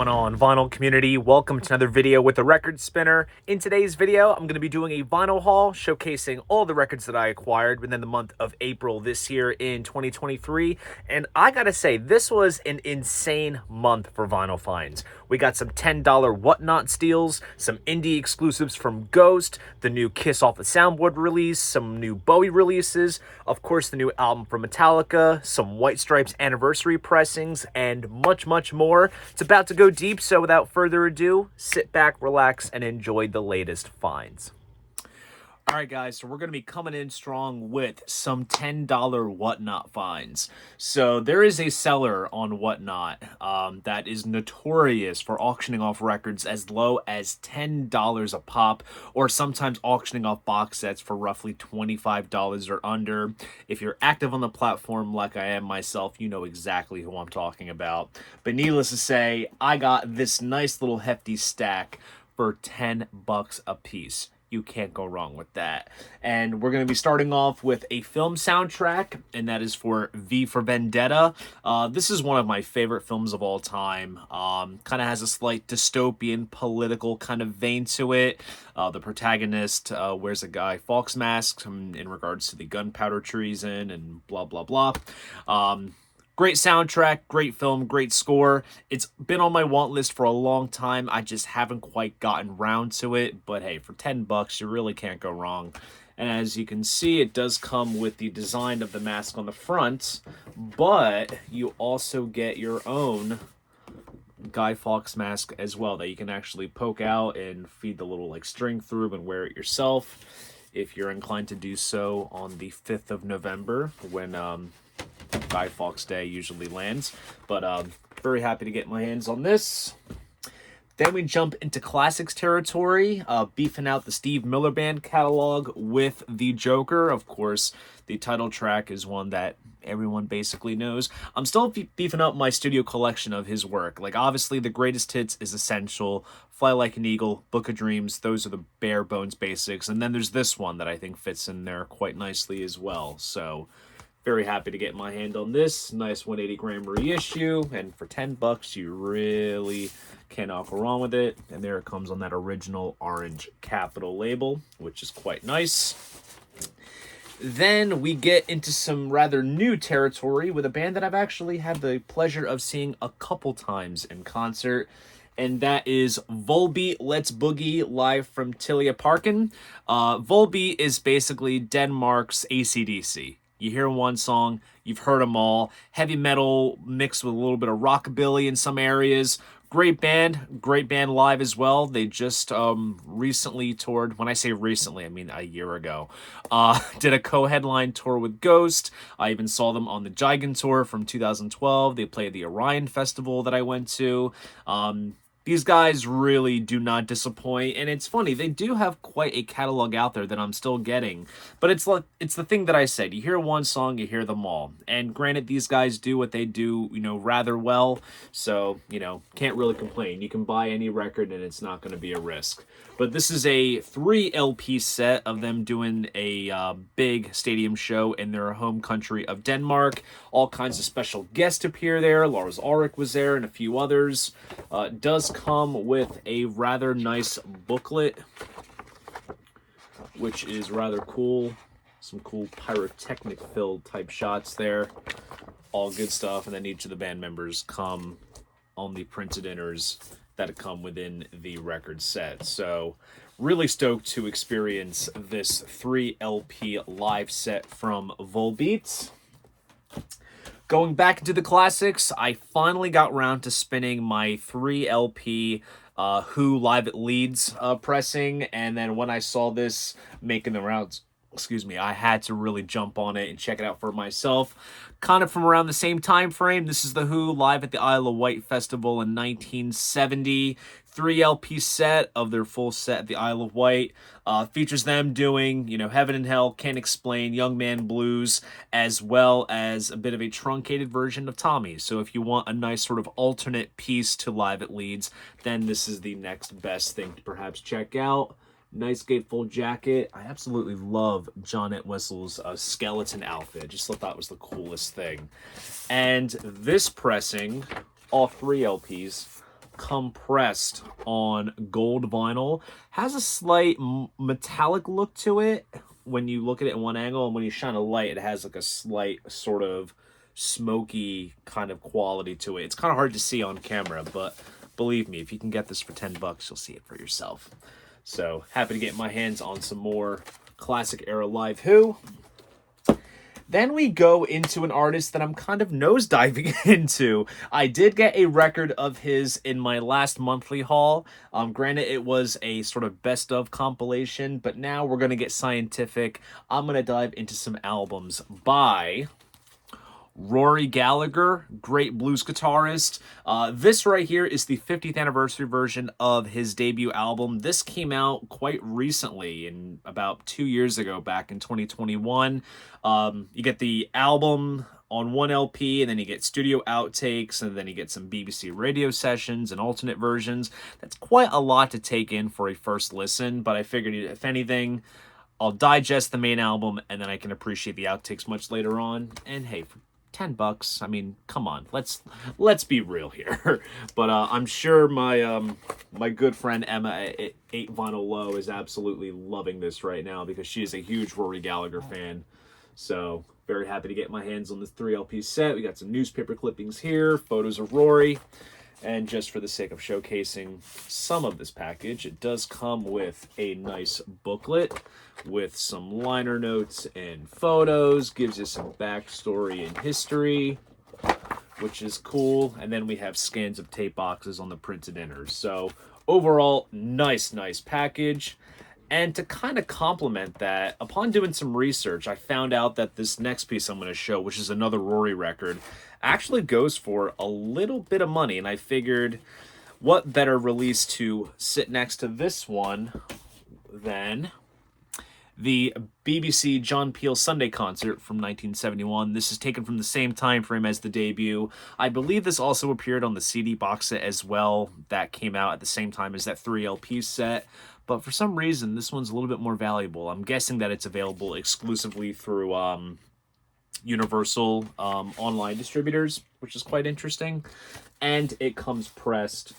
going on, vinyl community? Welcome to another video with a record spinner. In today's video, I'm going to be doing a vinyl haul showcasing all the records that I acquired within the month of April this year in 2023. And I gotta say, this was an insane month for vinyl finds. We got some $10 Whatnot steals, some indie exclusives from Ghost, the new Kiss Off the Soundboard release, some new Bowie releases, of course the new album from Metallica, some White Stripes anniversary pressings, and much more. It's about to go deep, so without further ado, sit back, relax, and enjoy the latest finds. Alright guys, so we're going to be coming in strong with some $10 Whatnot finds. So there is a seller on Whatnot that is notorious for auctioning off records as low as $10 a pop, or sometimes auctioning off box sets for roughly $25 or under. If you're active on the platform like I am myself, you know exactly who I'm talking about. But needless to say, I got this nice little hefty stack for $10 a piece. You can't go wrong with that. And we're going to be starting off with a film soundtrack, and that is for V for Vendetta. This is one of my favorite films of all time. Kind of has a slight dystopian political kind of vein to it. The protagonist wears a Guy Fawkes mask in regards to the gunpowder treason and blah, blah, blah. Great soundtrack, great film, great score. It's been on my want list for a long time. I just haven't quite gotten round to it. But hey, for $10, you really can't go wrong. And as you can see, it does come with the design of the mask on the front. But you also get your own Guy Fawkes mask as well that you can actually poke out and feed the little string through and wear it yourself if you're inclined to do so on the 5th of November when Guy Fawkes Day usually lands. But very happy to get my hands on this. Then we jump into classics territory, beefing out the Steve Miller Band catalog with The Joker. Of course, the title track is one that everyone basically knows. I'm still beefing up my studio collection of his work. Obviously, the greatest hits is essential. Fly Like an Eagle, Book of Dreams, those are the bare bones basics. And then there's this one that I think fits in there quite nicely as well. So very happy to get my hand on this. Nice 180 gram reissue. And for $10, you really cannot go wrong with it. And there it comes on that original orange capital label, which is quite nice. Then we get into some rather new territory with a band that I've actually had the pleasure of seeing a couple times in concert. And that is Volbeat Let's Boogie live from Tilia Parken. Volbeat is basically Denmark's AC/DC. You hear one song, you've heard them all. Heavy metal mixed with a little bit of rockabilly in some areas. Great band live as well. They just recently toured. When I say recently, I mean a year ago. Did a co-headline tour with Ghost. I even saw them on the Gigan tour from 2012. They played the Orion Festival that I went to. These guys really do not disappoint, and it's funny, they do have quite a catalog out there that I'm still getting, but it's the thing that I said, you hear one song, you hear them all, and granted, these guys do what they do, rather well, so, can't really complain. You can buy any record, and it's not going to be a risk. But this is a 3 LP set of them doing a big stadium show in their home country of Denmark. All kinds of special guests appear there. Lars Ulrich was there and a few others. It does come with a rather nice booklet, which is rather cool. Some cool pyrotechnic-filled type shots there. All good stuff. And then each of the band members come on the printed inners that come within the record set. So really stoked to experience this 3 LP live set from Volbeat. Going back into the classics, I finally got around to spinning my 3 LP Who Live at Leeds pressing, and then when I saw this making the rounds, I had to really jump on it and check it out for myself. Kind of from around the same time frame. This is the Who live at the Isle of Wight Festival in 1970. 3 LP set of their full set at the Isle of Wight. Features them doing, Heaven and Hell, Can't Explain, Young Man Blues, as well as a bit of a truncated version of Tommy. So if you want a nice sort of alternate piece to Live at Leeds, then this is the next best thing to perhaps check out. Nice gatefold jacket. I absolutely love John Entwistle's skeleton outfit. Just thought that was the coolest thing. And this pressing, all 3 LPs, compressed on gold vinyl. Has a slight metallic look to it when you look at it in one angle, and when you shine a light, it has like a slight sort of smoky kind of quality to it. It's kind of hard to see on camera, but believe me, if you can get this for 10 bucks, you'll see it for yourself. So happy to get my hands on some more classic era Live Who. Then we go into an artist that I'm kind of nosediving into. I did get a record of his in my last monthly haul. Granted, it was a sort of best of compilation, but now we're going to get scientific. I'm going to dive into some albums by Rory Gallagher, great blues guitarist. This right here is the 50th anniversary version of his debut album. This came out quite recently, in about 2 years ago, back in 2021. You get the album on one LP, and then you get studio outtakes, and then you get some BBC radio sessions and alternate versions. That's quite a lot to take in for a first listen, but I figured if anything, I'll digest the main album, and then I can appreciate the outtakes much later on. And hey, for 10 bucks, I mean, come on, let's be real here. But I'm sure my good friend Emma at 8 Vinyl Low is absolutely loving this right now, because she is a huge Rory Gallagher fan. So very happy to get my hands on this 3 LP set. We got some newspaper clippings here, photos of Rory, and just for the sake of showcasing some of this package, it does come with a nice booklet with some liner notes and photos, gives you some backstory and history, which is cool. And then we have scans of tape boxes on the printed inners. So overall, nice package. And to kind of complement that, upon doing some research, I found out that this next piece I'm going to show, which is another Rory record, actually goes for a little bit of money. And I figured, what better release to sit next to this one than the BBC John Peel Sunday Concert from 1971. This is taken from the same time frame as the debut. I believe this also appeared on the CD box set as well. That came out at the same time as that 3 LP set. But for some reason, this one's a little bit more valuable. I'm guessing that it's available exclusively through Universal online distributors, which is quite interesting. And it comes pressed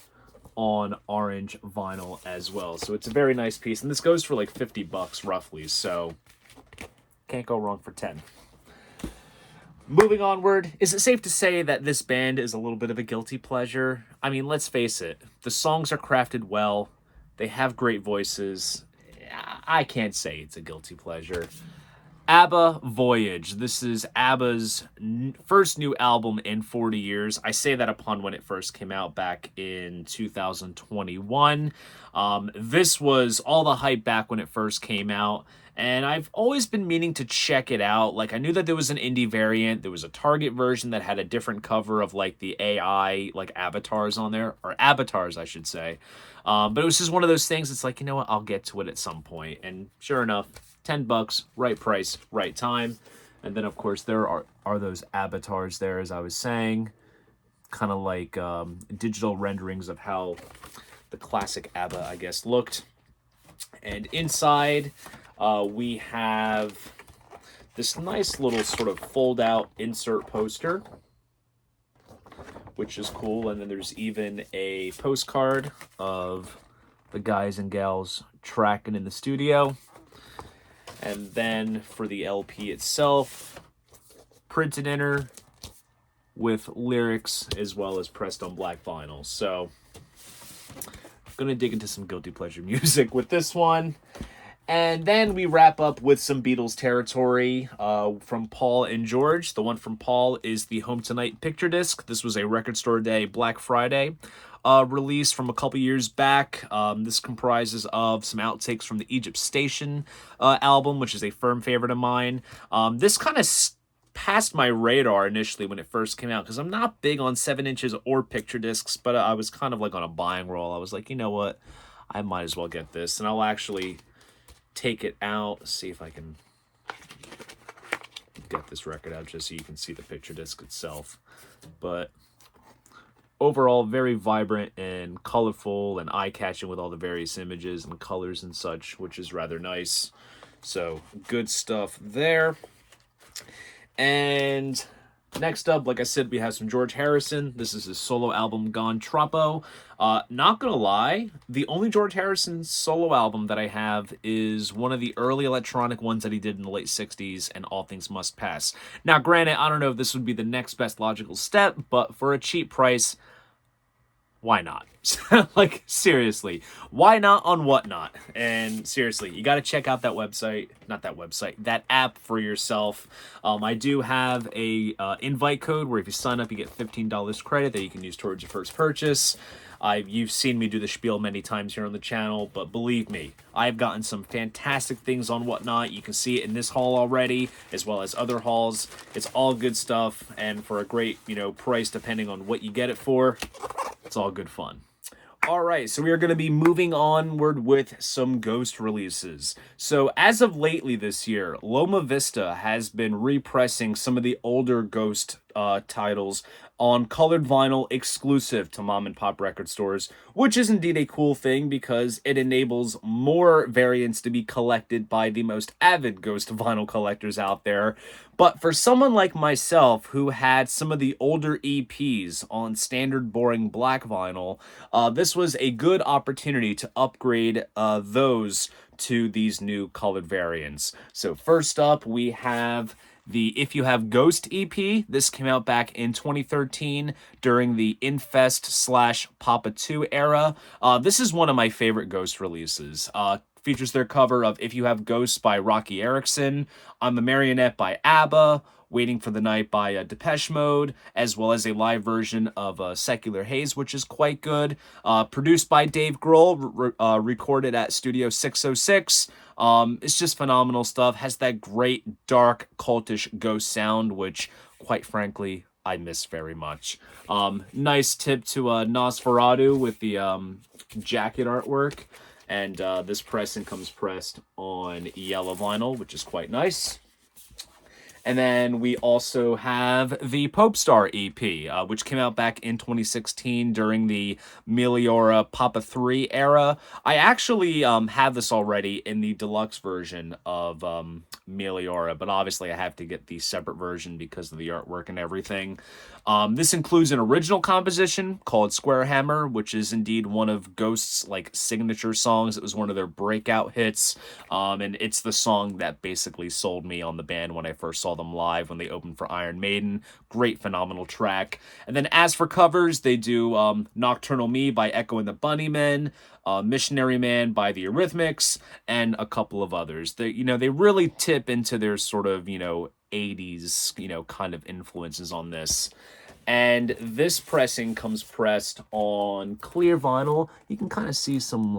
on orange vinyl as well. So it's a very nice piece. And this goes for like 50 bucks roughly. So can't go wrong for 10. Moving onward, is it safe to say that this band is a little bit of a guilty pleasure? I mean, let's face it. The songs are crafted well. They have great voices. I can't say it's a guilty pleasure. Abba Voyage. This is ABBA's first new album in 40 years. I say that upon when it first came out back in 2021. This was all the hype back when it first came out, and I've always been meaning to check it out. Like, I knew that there was an indie variant. There was a Target version that had a different cover of, like, the AI, like, avatars on there. Or avatars, I should say. But it was just one of those things. It's like, you know what? I'll get to it at some point. And sure enough, 10 bucks, right price, right time. And then, of course, there are those avatars there, as I was saying. Kind of like digital renderings of how the classic ABBA, I guess, looked. And inside, we have this nice little sort of fold-out insert poster, which is cool. And then there's even a postcard of the guys and gals tracking in the studio. And then for the LP itself, printed inner with lyrics as well as pressed on black vinyl. So I'm going to dig into some guilty pleasure music with this one. And then we wrap up with some Beatles territory from Paul and George. The one from Paul is the Home Tonight picture disc. This was a Record Store Day Black Friday release from a couple years back. This comprises of some outtakes from the Egypt Station album, which is a firm favorite of mine. This kind of passed my radar initially when it first came out, because I'm not big on 7 inches or picture discs, but I was kind of like on a buying roll. I was like, you know what? I might as well get this. And I'll actually take it out, see if I can get this record out just so you can see the picture disc itself. But overall, very vibrant and colorful and eye-catching with all the various images and colors and such, which is rather nice. So good stuff there. And Next up, like I said, we have some George Harrison. This is his solo album, Gone Troppo. Not gonna lie, the only George Harrison solo album that I have is one of the early electronic ones that he did in the late 60s, and All Things Must Pass. Now, granted, I don't know if this would be the next best logical step, but for a cheap price, why not? Like, seriously, why not on Whatnot? And seriously, you got to check out that website, not that website, that app for yourself. I do have a invite code where if you sign up, you get $15 credit that you can use towards your first purchase. You've seen me do the spiel many times here on the channel, but believe me, I've gotten some fantastic things on Whatnot. You can see it in this haul already, as well as other hauls. It's all good stuff, and for a great, price, depending on what you get it for, it's all good fun. All right, so we are going to be moving onward with some Ghost releases. So as of lately this year, Loma Vista has been repressing some of the older Ghost titles on colored vinyl exclusive to mom and pop record stores, which is indeed a cool thing because it enables more variants to be collected by the most avid Ghost vinyl collectors out there. But for someone like myself who had some of the older EPs on standard boring black vinyl, this was a good opportunity to upgrade those to these new colored variants. So first up, we have the If You Have Ghost EP. This came out back in 2013 during the Infest / Papa 2 era. This is one of my favorite Ghost releases. Features their cover of If You Have Ghosts by Rocky Erickson, I'm a Marionette by Abba, Waiting for the Night by Depeche Mode, as well as a live version of Secular Haze, which is quite good. Produced by Dave Grohl, recorded at Studio 606. It's just phenomenal stuff. Has that great, dark, cultish ghost sound, which, quite frankly, I miss very much. Nice tip to Nosferatu with the jacket artwork. And this pressing comes pressed on yellow vinyl, which is quite nice. And then we also have the Popestar EP, which came out back in 2016 during the Meliora Papa 3 era. I actually have this already in the deluxe version of Meliora, but obviously I have to get the separate version because of the artwork and everything. This includes an original composition called Square Hammer, which is indeed one of Ghost's signature songs. It was one of their breakout hits, and it's the song that basically sold me on the band when I first saw them live when they opened for Iron Maiden. Great, phenomenal track. And then as for covers, they do Nocturnal Me by Echo and the Bunnymen, Missionary Man by the Eurythmics, and a couple of others. They really tip into their sort of 80s kind of influences on this. And this pressing comes pressed on clear vinyl. You can kind of see some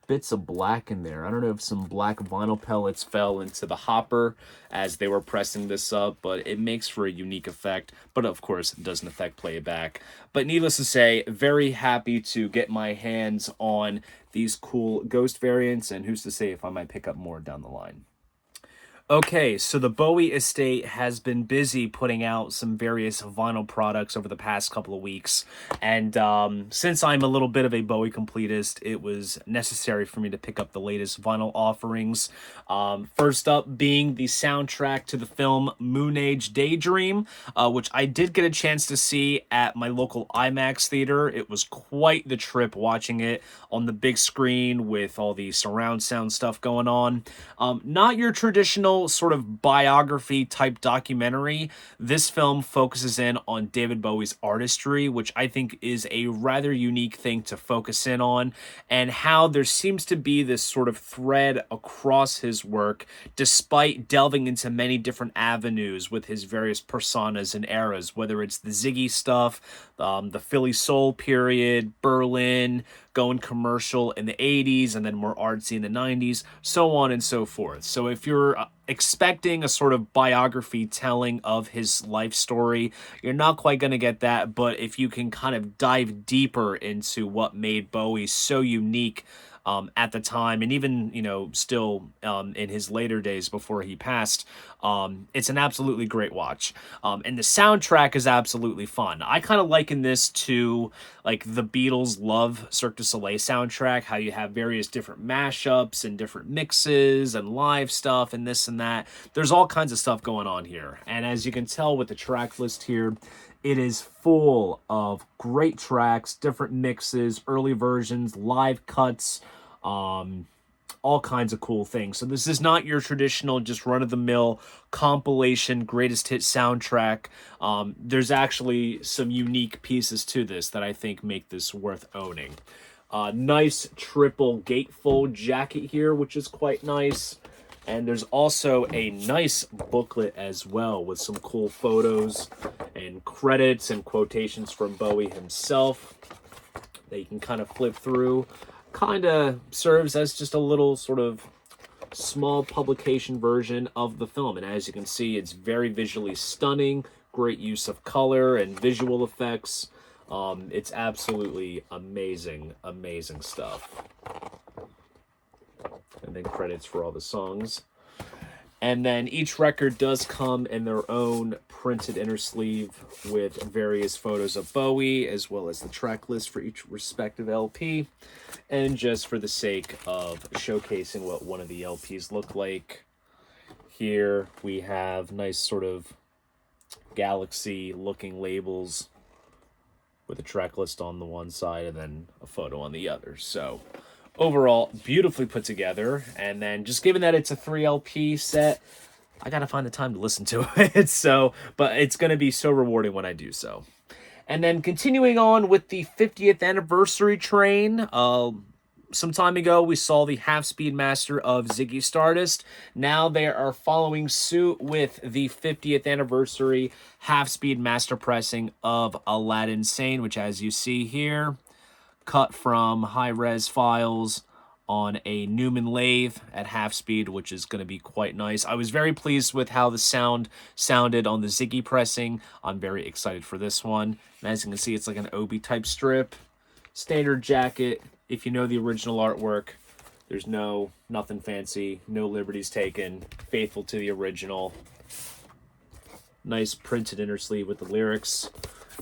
bits of black in there. I don't know if some black vinyl pellets fell into the hopper as they were pressing this up, but it makes for a unique effect. But of course, it doesn't affect playback. But needless to say, very happy to get my hands on these cool Ghost variants, and who's to say if I might pick up more down the line. Okay, so the Bowie estate has been busy putting out some various vinyl products over the past couple of weeks, and since I'm a little bit of a Bowie completist, it was necessary for me to pick up the latest vinyl offerings. First up being the soundtrack to the film Moon Age Daydream, which I did get a chance to see at my local IMAX theater. It was quite the trip watching it on the big screen with all the surround sound stuff going on. Not your traditional sort of biography type documentary. This film focuses in on David Bowie's artistry, which I think is a rather unique thing to focus in on, and how there seems to be this sort of thread across his work despite delving into many different avenues with his various personas and eras, whether it's the Ziggy stuff, the Philly Soul period, Berlin, going commercial in the 80s, and then more artsy in the 90s, so on and so forth. So if you're expecting a sort of biography telling of his life story, you're not quite going to get that, but if you can kind of dive deeper into what made Bowie so unique at the time, and even, you know, still in his later days before he passed. It's an absolutely great watch. And the soundtrack is absolutely fun. I kind of liken this to like the Beatles' Love Cirque du Soleil soundtrack, how you have various different mashups and different mixes and live stuff and this and that. There's all kinds of stuff going on here. And as you can tell with the track list here, it is full of great tracks, different mixes, early versions, live cuts, all kinds of cool things. So this is not your traditional just run-of-the-mill compilation greatest hit soundtrack. There's actually some unique pieces to this that I think make this worth owning. Nice triple gatefold jacket here, which is quite nice. And there's also a nice booklet as well with some cool photos and credits and quotations from Bowie himself that you can kind of flip through. Kind of serves as just a little sort of small publication version of the film. And as you can see, it's very visually stunning, great use of color and visual effects. It's absolutely amazing, amazing stuff. And then credits for all the songs. And then each record does come in their own printed inner sleeve with various photos of Bowie, as well as the track list for each respective LP. And just for the sake of showcasing what one of the LPs look like, here we have nice sort of galaxy-looking labels with a track list on the one side and then a photo on the other. So overall, beautifully put together. And then just given that it's a 3 LP set, I gotta find the time to listen to it. But it's gonna be so rewarding when I do so. And then continuing on with the 50th anniversary train, some time ago, we saw the half-speed master of Ziggy Stardust. Now they are following suit with the 50th anniversary half-speed master pressing of Aladdin Sane, which, as you see here, cut from high-res files on a Newman lathe at half speed, which is going to be quite nice. I was very pleased with how the sound sounded on the Ziggy pressing. I'm very excited for this one. And as you can see, it's like an Obi type strip. Standard jacket. If you know the original artwork, there's nothing fancy, no liberties taken, faithful to the original. Nice printed inner sleeve with the lyrics.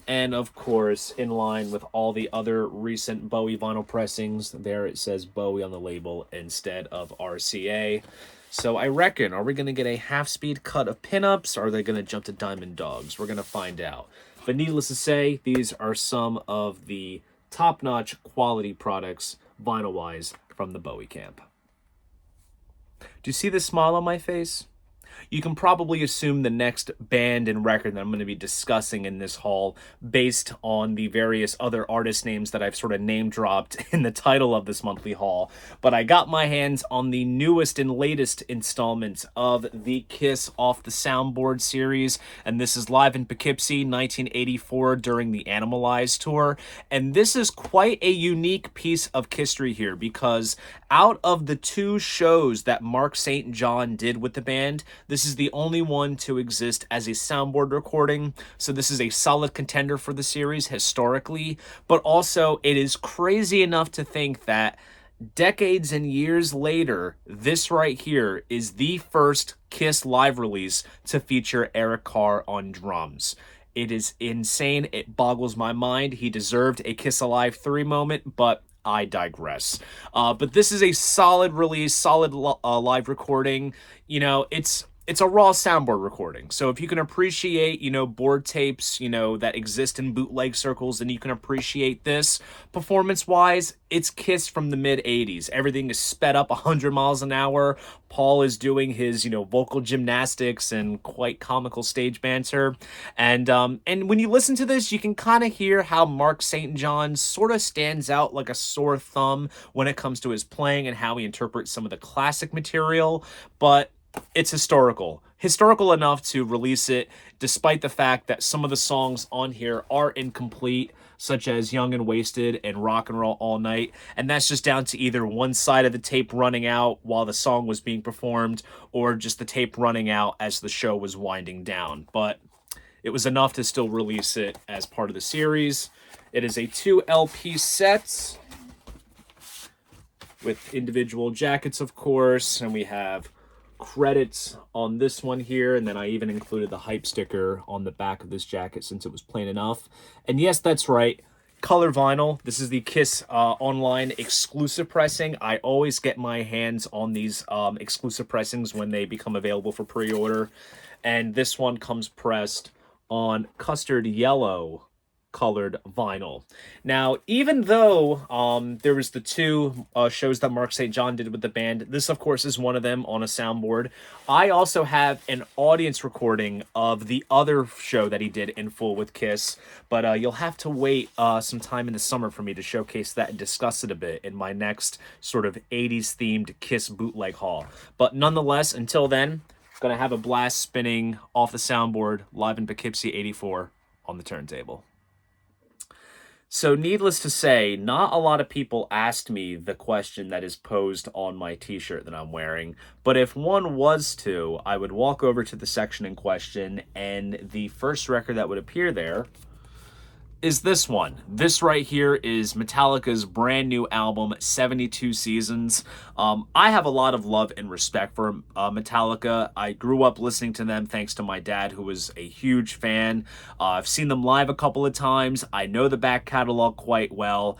And of course, in line with all the other recent Bowie vinyl pressings, there it says Bowie on the label instead of RCA. So I reckon, are we going to get a half-speed cut of pinups, or are they going to jump to Diamond Dogs? We're going to find out. But needless to say, these are some of the top-notch quality products, vinyl-wise, from the Bowie camp. Do you see the smile on my face? You can probably assume the next band and record that I'm going to be discussing in this haul, based on the various other artist names that I've sort of name-dropped in the title of this monthly haul. But I got my hands on the newest and latest installment of the Kiss Off the Soundboard series, and this is live in Poughkeepsie, 1984, during the Animalize tour. And this is quite a unique piece of history here, because out of the 2 shows that Mark St. John did with the band, this is the only one to exist as a soundboard recording, so this is a solid contender for the series historically, but also it is crazy enough to think that decades and years later, this right here is the first Kiss live release to feature Eric Carr on drums. It is insane. It boggles my mind. He deserved a Kiss Alive 3 moment, but I digress. But this is a solid release, solid live recording. You know, it's a raw soundboard recording. So if you can appreciate, board tapes, that exist in bootleg circles, then you can appreciate this. Performance-wise, it's Kiss from the mid-'80s. Everything is sped up 100 miles an hour. Paul is doing his, vocal gymnastics and quite comical stage banter. And when you listen to this, you can kind of hear how Mark St. John sort of stands out like a sore thumb when it comes to his playing and how he interprets some of the classic material. But it's historical enough to release it, despite the fact that some of the songs on here are incomplete, such as Young and Wasted and Rock and Roll All Night, and that's just down to either one side of the tape running out while the song was being performed, or just the tape running out as the show was winding down. But it was enough to still release it as part of the series. It is a 2 LP set. with individual jackets, of course, and we have credits on this one here, and then I even included the hype sticker on the back of this jacket since it was plain enough. And yes, that's right, color vinyl. This is the Kiss online exclusive pressing. I always get my hands on these exclusive pressings when they become available for pre-order, and this one comes pressed on custard yellow colored vinyl. Now, even though there was the two shows that Mark St. John did with the band, this of course is one of them on a soundboard. I also have an audience recording of the other show that he did in full with Kiss, but you'll have to wait some time in the summer for me to showcase that and discuss it a bit in my next sort of 80s themed Kiss bootleg haul. But nonetheless, until then, gonna have a blast spinning off the soundboard live in Poughkeepsie 84 on the turntable. So needless to say, not a lot of people asked me the question that is posed on my t-shirt that I'm wearing, but if one was to, I would walk over to the section in question, and the first record that would appear there is this one. This right here is Metallica's brand new album, 72 Seasons. I have a lot of love and respect for Metallica. I grew up listening to them thanks to my dad, who was a huge fan. I've seen them live a couple of times. I know the back catalog quite well.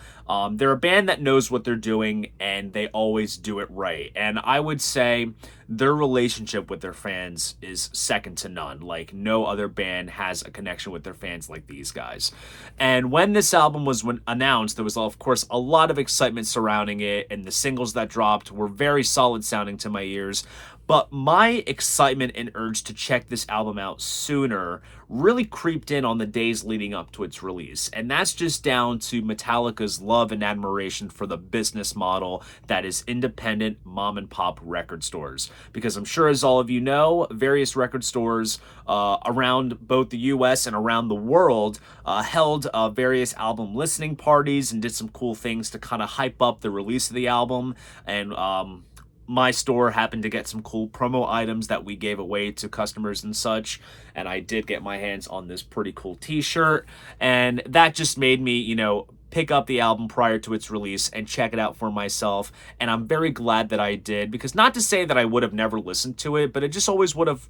They're a band that knows what they're doing, and they always do it right. And I would say their relationship with their fans is second to none. Like, no other band has a connection with their fans like these guys. And when this album was announced, there was, of course, a lot of excitement surrounding it, and the singles that dropped were very solid sounding to my ears. But my excitement and urge to check this album out sooner really creeped in on the days leading up to its release. And that's just down to Metallica's love and admiration for the business model that is independent mom and pop record stores. Because I'm sure, as all of you know, various record stores around both the US and around the world held various album listening parties and did some cool things to kind of hype up the release of the album. And my store happened to get some cool promo items that we gave away to customers and such, and I did get my hands on this pretty cool t-shirt, and that just made me, you know, pick up the album prior to its release and check it out for myself. And I'm very glad that I did, because not to say that I would have never listened to it, but it just always would have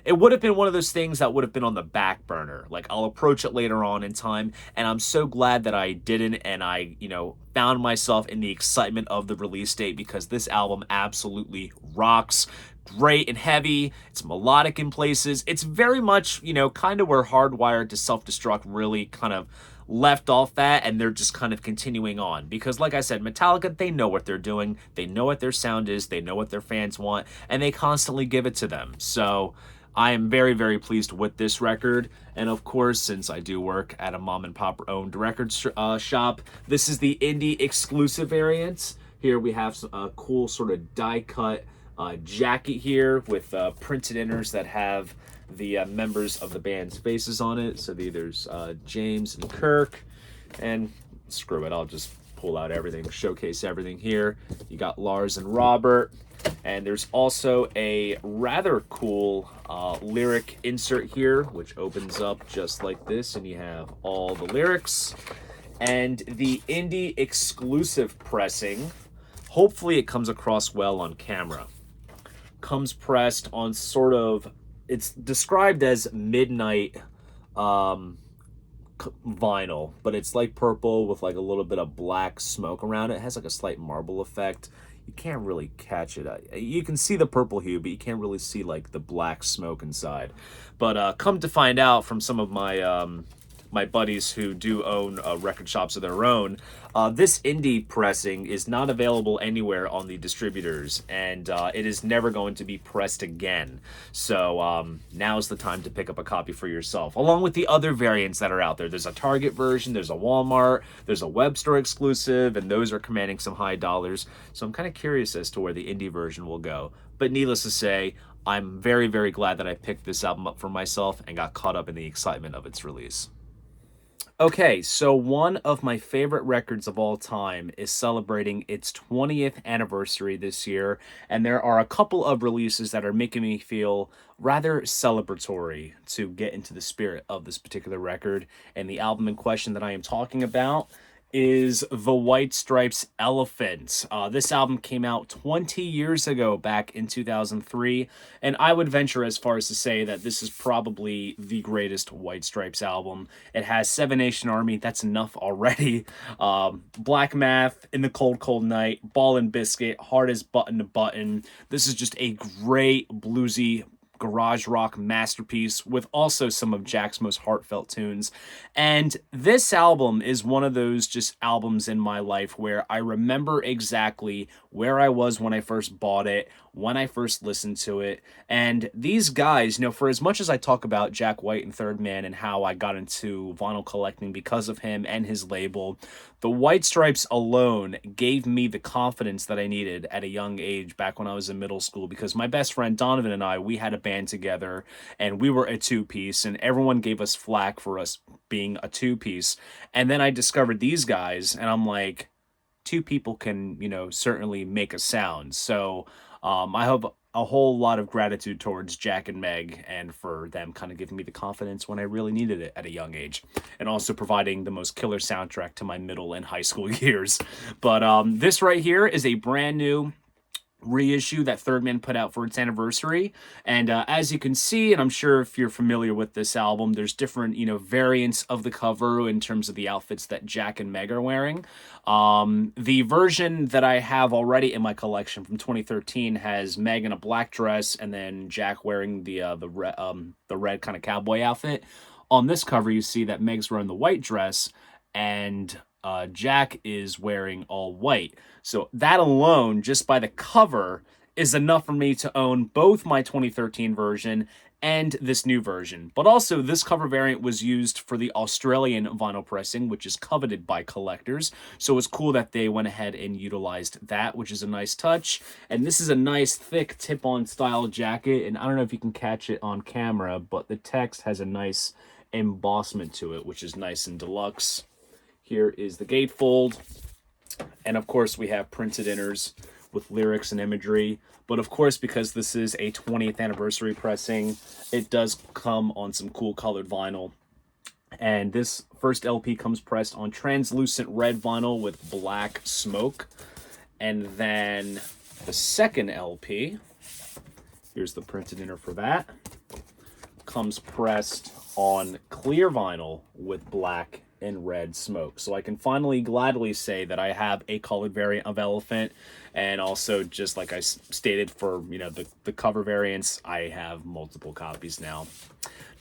been one of those things that would have been on the back burner. Like, I'll approach it later on in time, and I'm so glad that I didn't, and I, you know, found myself in the excitement of the release date, because this album absolutely rocks. Great and heavy. It's melodic in places. It's very much, you know, kind of where Hardwired to Self-Destruct really kind of left off that, and they're just kind of continuing on. Because like I said, Metallica, they know what they're doing. They know what their sound is. They know what their fans want, and they constantly give it to them. So I am very, very pleased with this record. And of course, since I do work at a mom and pop owned record shop, this is the indie exclusive variant. Here we have a cool sort of die cut jacket here with printed inners that have the members of the band's faces on it. So there's James and Kirk, and screw it, I'll just pull out everything, showcase everything here. You got Lars and Robert. And there's also a rather cool lyric insert here, which opens up just like this, and you have all the lyrics. And the indie exclusive pressing, hopefully it comes across well on camera, comes pressed on sort of, it's described as midnight vinyl, but it's like purple with like a little bit of black smoke around it. It has like a slight marble effect. You can't really catch it. You can see the purple hue, but you can't really see like the black smoke inside. But come to find out from some of my my buddies who do own record shops of their own, this indie pressing is not available anywhere on the distributors, and it is never going to be pressed again. So now's the time to pick up a copy for yourself, along with the other variants that are out there. There's a Target version, there's a Walmart, there's a web store exclusive, and those are commanding some high dollars. So I'm kind of curious as to where the indie version will go. But needless to say, I'm very, very glad that I picked this album up for myself and got caught up in the excitement of its release. Okay, so one of my favorite records of all time is celebrating its 20th anniversary this year, and there are a couple of releases that are making me feel rather celebratory to get into the spirit of this particular record. And the album in question that I am talking about is the White Stripes' Elephant. This album came out 20 years ago, back in 2003, and I would venture as far as to say that this is probably the greatest White Stripes album. It has Seven Nation Army, that's enough already. Black Math, In the Cold Cold Night, Ball and Biscuit, Hard as Button to Button. This is just a great bluesy garage rock masterpiece with also some of Jack's most heartfelt tunes. And this album is one of those just albums in my life where I remember exactly where I was when I first bought it, when I first listened to it. And these guys, you know, for as much as I talk about Jack White and Third Man and how I got into vinyl collecting because of him and his label, the White Stripes alone gave me the confidence that I needed at a young age back when I was in middle school, because my best friend Donovan and I, we had a band together and we were a two-piece, and everyone gave us flack for us being a two-piece. And then I discovered these guys and I'm like, two people can, you know, certainly make a sound. So I have a whole lot of gratitude towards Jack and Meg, and for them kind of giving me the confidence when I really needed it at a young age, and also providing the most killer soundtrack to my middle and high school years. But this right here is a brand new reissue that Third Man put out for its anniversary. And as you can see, and I'm sure if you're familiar with this album, there's different, you know, variants of the cover in terms of the outfits that Jack and Meg are wearing. The version that I have already in my collection from 2013 has Meg in a black dress and then Jack wearing the red kind of cowboy outfit. On this cover, you see that Meg's wearing the white dress and Jack is wearing all white. So that alone, just by the cover, is enough for me to own both my 2013 version and this new version. But also, this cover variant was used for the Australian vinyl pressing, which is coveted by collectors. So it's cool that they went ahead and utilized that, which is a nice touch. And this is a nice, thick, tip-on style jacket. And I don't know if you can catch it on camera, but the text has a nice embossment to it, which is nice and deluxe. Here is the gatefold. And of course, we have printed inners with lyrics and imagery. But of course, because this is a 20th anniversary pressing, it does come on some cool colored vinyl. And this first LP comes pressed on translucent red vinyl with black smoke. And then the second LP, here's the printed inner for that, comes pressed on clear vinyl with black and red smoke. So I can finally gladly say that I have a colored variant of Elephant, and also, just like I stated for, you know, the cover variants, I have multiple copies now.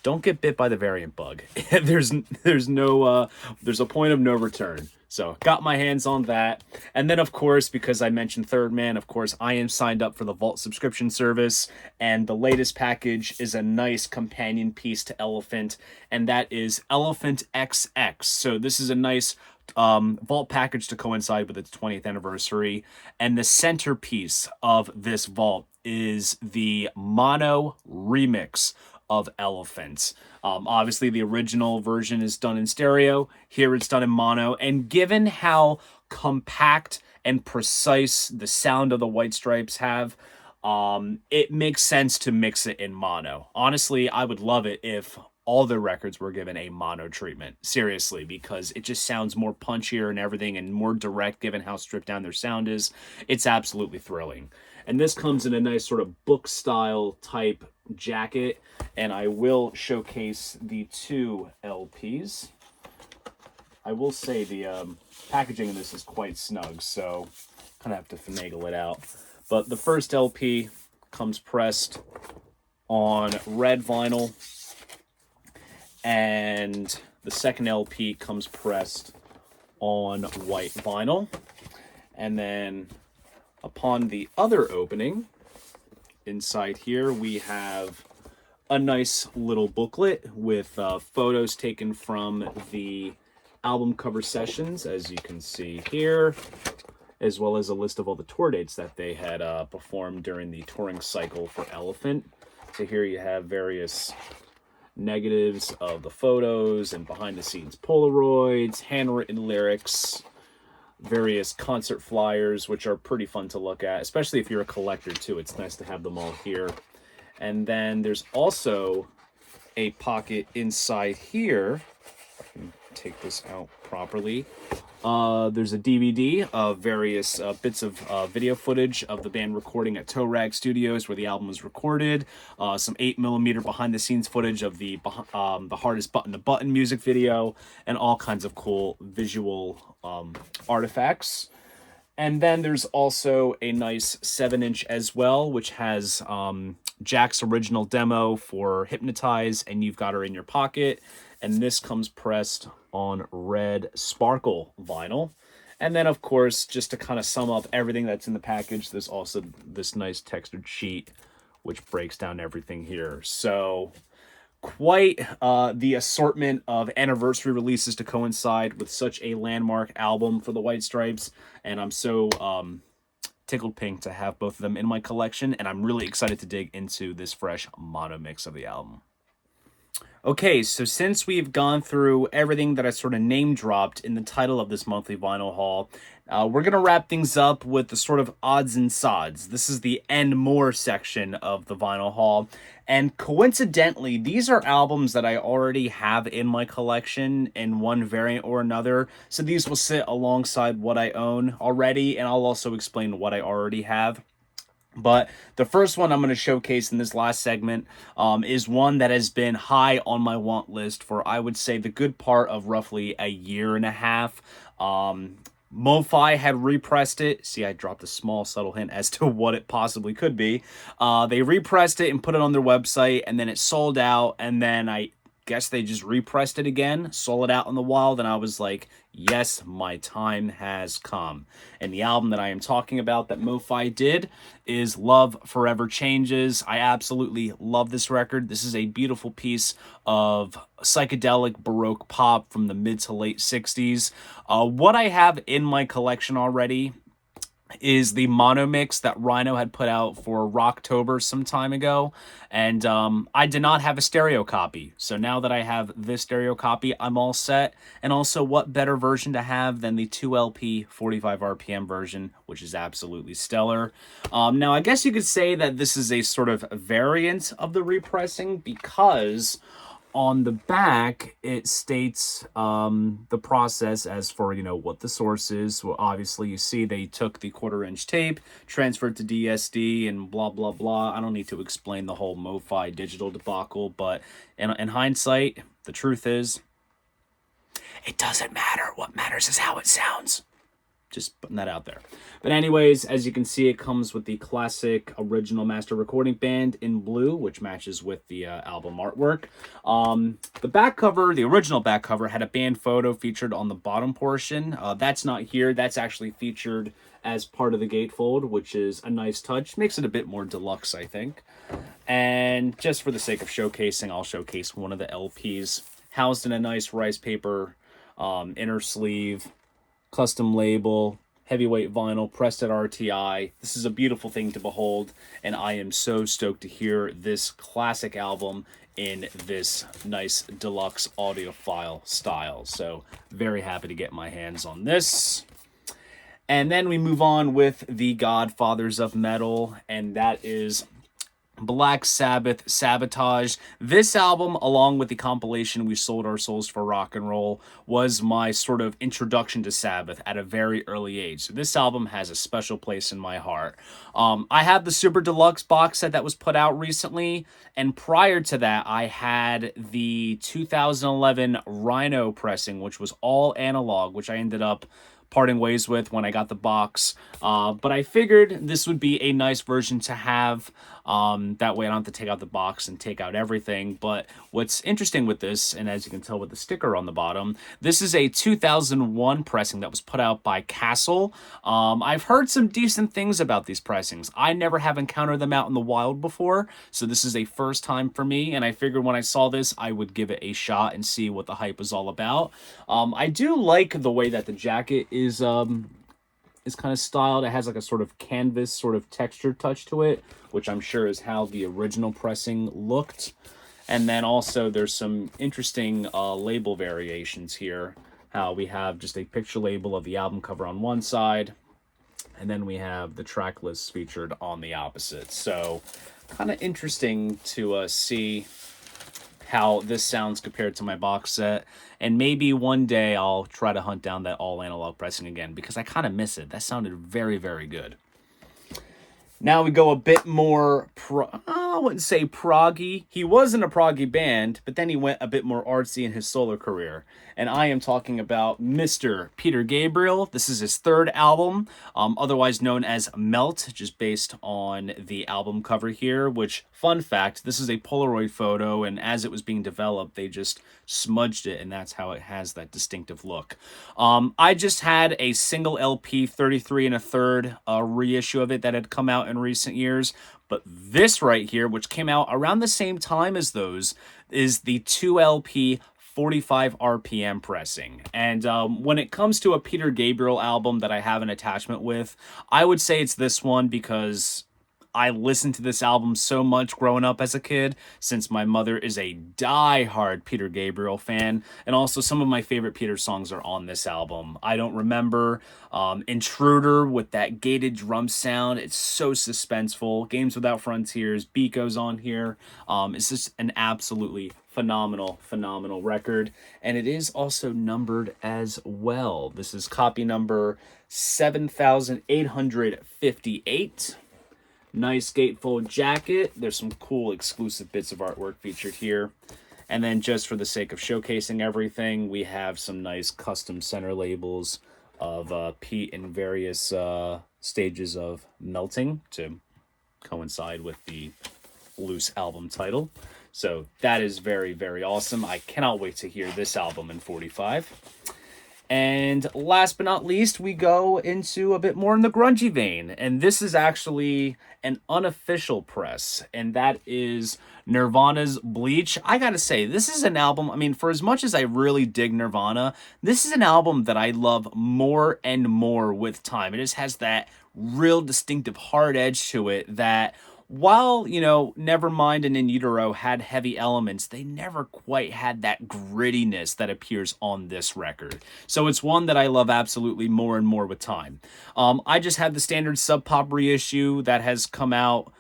Don't get bit by the variant bug. there's a point of no return. So got my hands on that. And then, of course, because I mentioned Third Man, of course, I am signed up for the Vault subscription service. And the latest package is a nice companion piece to Elephant. And that is Elephant XX. So this is a nice Vault package to coincide with its 20th anniversary. And the centerpiece of this Vault is the mono remix of Elephant. Obviously, the original version is done in stereo. Here it's done in mono. And given how compact and precise the sound of the White Stripes have, it makes sense to mix it in mono. Honestly, I would love it if all their records were given a mono treatment. Seriously, because it just sounds more punchier and everything, and more direct given how stripped down their sound is. It's absolutely thrilling. And this comes in a nice sort of book style type jacket, and I will showcase the two LPs. I will say the packaging of this is quite snug, so kind of have to finagle it out. But the first LP comes pressed on red vinyl, and the second LP comes pressed on white vinyl. And then upon the other opening, inside here we have a nice little booklet with photos taken from the album cover sessions, as you can see here, as well as a list of all the tour dates that they had performed during the touring cycle for Elephant. So here you have various negatives of the photos and behind the scenes Polaroids, handwritten lyrics, various concert flyers, which are pretty fun to look at, especially if you're a collector too. It's nice to have them all here. And then there's also a pocket inside here. Take this out properly. There's a DVD of various bits of video footage of the band recording at Toe Rag Studios where the album was recorded. Some 8mm behind-the-scenes footage of the Hardest Button to Button music video, and all kinds of cool visual artifacts. And then there's also a nice 7-inch as well, which has Jack's original demo for Hypnotize and You've Got Her in Your Pocket. And this comes pressed on red sparkle vinyl. And then, of course, just to kind of sum up everything that's in the package, there's also this nice textured sheet, which breaks down everything here. So quite the assortment of anniversary releases to coincide with such a landmark album for the White Stripes. And I'm so tickled pink to have both of them in my collection. And I'm really excited to dig into this fresh mono mix of the album. Okay, so since we've gone through everything that I sort of name-dropped in the title of this monthly vinyl haul, we're going to wrap things up with the sort of odds and sods. This is the and more section of the vinyl haul, and coincidentally, these are albums that I already have in my collection in one variant or another, so these will sit alongside what I own already, and I'll also explain what I already have. But the first one I'm going to showcase in this last segment is one that has been high on my want list for, I would say, the good part of roughly a year and a half. MoFi had repressed it. See, I dropped a small subtle hint as to what it possibly could be. They repressed it and put it on their website, and then it sold out, and then I guess they just repressed it again, sold it out in the wild, and I was like, yes, my time has come. And the album that I am talking about that MoFi did is Love Forever Changes. I absolutely love this record. This is a beautiful piece of psychedelic Baroque pop from the mid to late 60s. What I have in my collection already is the mono mix that Rhino had put out for Rocktober some time ago, and I did not have a stereo copy, so now that I have this stereo copy, I'm all set. And also, what better version to have than the 2LP 45 RPM version, which is absolutely stellar. Now, I guess you could say that this is a sort of variant of the repressing, because on the back, it states the process as for, you know, what the source is. Well, obviously, you see they took the 1/4-inch tape, transferred to DSD, and blah, blah, blah. I don't need to explain the whole MoFi digital debacle, but in hindsight, the truth is, it doesn't matter. What matters is how it sounds. Just putting that out there. But anyways, as you can see, it comes with the classic original master recording band in blue, which matches with the album artwork. The back cover, the original back cover, had a band photo featured on the bottom portion. That's not here. That's actually featured as part of the gatefold, which is a nice touch. Makes it a bit more deluxe, I think. And just for the sake of showcasing, I'll showcase one of the LPs, housed in a nice rice paper inner sleeve, custom label, heavyweight vinyl, pressed at RTI. This is a beautiful thing to behold, and I am so stoked to hear this classic album in this nice deluxe audiophile style. So very happy to get my hands on this. And then we move on with the Godfathers of Metal, and that is Black Sabbath Sabotage. This album, along with the compilation We Sold Our Souls for Rock and Roll, was my sort of introduction to Sabbath at a very early age. So this album has a special place in my heart. I have the Super Deluxe box set that was put out recently, and prior to that, I had the 2011 Rhino pressing, which was all analog, which I ended up parting ways with when I got the box. But I figured this would be a nice version to have. That way I don't have to take out the box and take out everything. But what's interesting with this, and as you can tell with the sticker on the bottom, this is a 2001 pressing that was put out by Castle. I've heard some decent things about these pressings. I never have encountered them out in the wild before, so this is a first time for me, and I figured when I saw this, I would give it a shot and see what the hype was all about. I do like the way that the jacket is kind of styled. It has like a sort of canvas sort of texture touch to it, which I'm sure is how the original pressing looked. And then also there's some interesting label variations here. How we have just a picture label of the album cover on one side, and then we have the track list featured on the opposite. So kind of interesting to see how this sounds compared to my box set. And maybe one day I'll try to hunt down that all analog pressing again, because I kind of miss it. That sounded very, very good. Now we go a bit more, I wouldn't say proggy. He was in a proggy band, but then he went a bit more artsy in his solo career. And I am talking about Mr. Peter Gabriel. This is his third album, otherwise known as Melt, just based on the album cover here, which, fun fact, this is a Polaroid photo, and as it was being developed, they just smudged it, and that's how it has that distinctive look. I just had a single LP 33 1/3 reissue of it that had come out in recent years, but this right here, which came out around the same time as those, is the 2 LP 45 RPM pressing. And when it comes to a Peter Gabriel album that I have an attachment with, I would say it's this one, because I listened to this album so much growing up as a kid, since my mother is a die-hard Peter Gabriel fan, and also some of my favorite Peter songs are on this album. I Don't Remember, Intruder with that gated drum sound, it's so suspenseful. Games Without Frontiers, Beat goes on here. It's just an absolutely phenomenal record, and it is also numbered as well. This is copy number 7858. Nice gatefold jacket. There's some cool exclusive bits of artwork featured here. And then, just for the sake of showcasing everything, we have some nice custom center labels of Pete in various stages of melting to coincide with the loose album title. So that is very, very awesome. I cannot wait to hear this album in 45. And last but not least, we go into a bit more in the grungy vein. And this is actually an unofficial press, and that is Nirvana's Bleach. I gotta say, this is an album, I mean, for as much as I really dig Nirvana, this is an album that I love more and more with time. It just has that real distinctive hard edge to it that, while, you know, Nevermind and In Utero had heavy elements, they never quite had that grittiness that appears on this record. So it's one that I love absolutely more and more with time. I just had the standard Sub Pop reissue that has come out,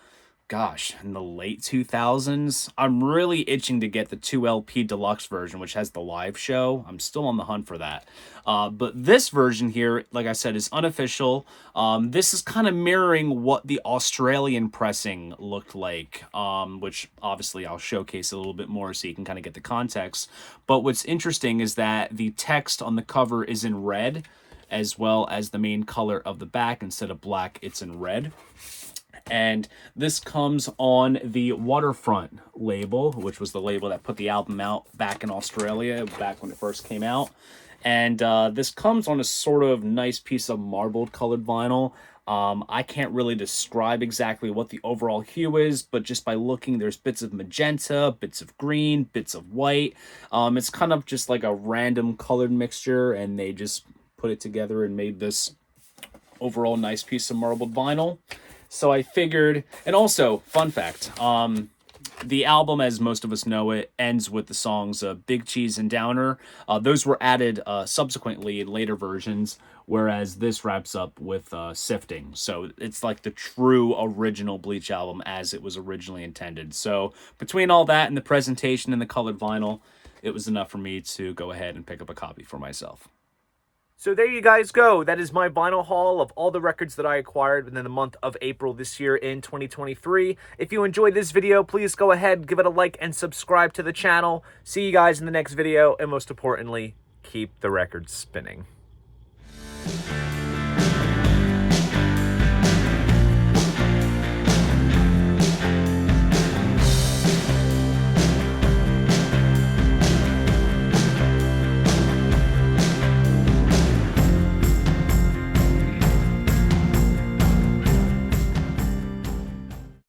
gosh, in the late 2000s. I'm really itching to get the 2 LP deluxe version, which has the live show. I'm still on the hunt for that. But this version here, like I said, is unofficial. This is kind of mirroring what the Australian pressing looked like, which obviously I'll showcase a little bit more so you can kind of get the context. But what's interesting is that the text on the cover is in red, as well as the main color of the back. Instead of black, it's in red. And this comes on the Waterfront label, which was the label that put the album out back in Australia, back when it first came out. And this comes on a sort of nice piece of marbled colored vinyl. I can't really describe exactly what the overall hue is, but just by looking, there's bits of magenta, bits of green, bits of white. It's kind of just like a random colored mixture, and they just put it together and made this overall nice piece of marbled vinyl. So I figured, and also, fun fact, the album, as most of us know it, ends with the songs Big Cheese and Downer. Those were added subsequently in later versions, whereas this wraps up with Sifting. So it's like the true original Bleach album as it was originally intended. So between all that and the presentation and the colored vinyl, it was enough for me to go ahead and pick up a copy for myself. So there you guys go. That is my vinyl haul of all the records that I acquired within the month of April this year in 2023. If you enjoyed this video, please go ahead, give it a like, and subscribe to the channel. See you guys in the next video, and most importantly, keep the records spinning.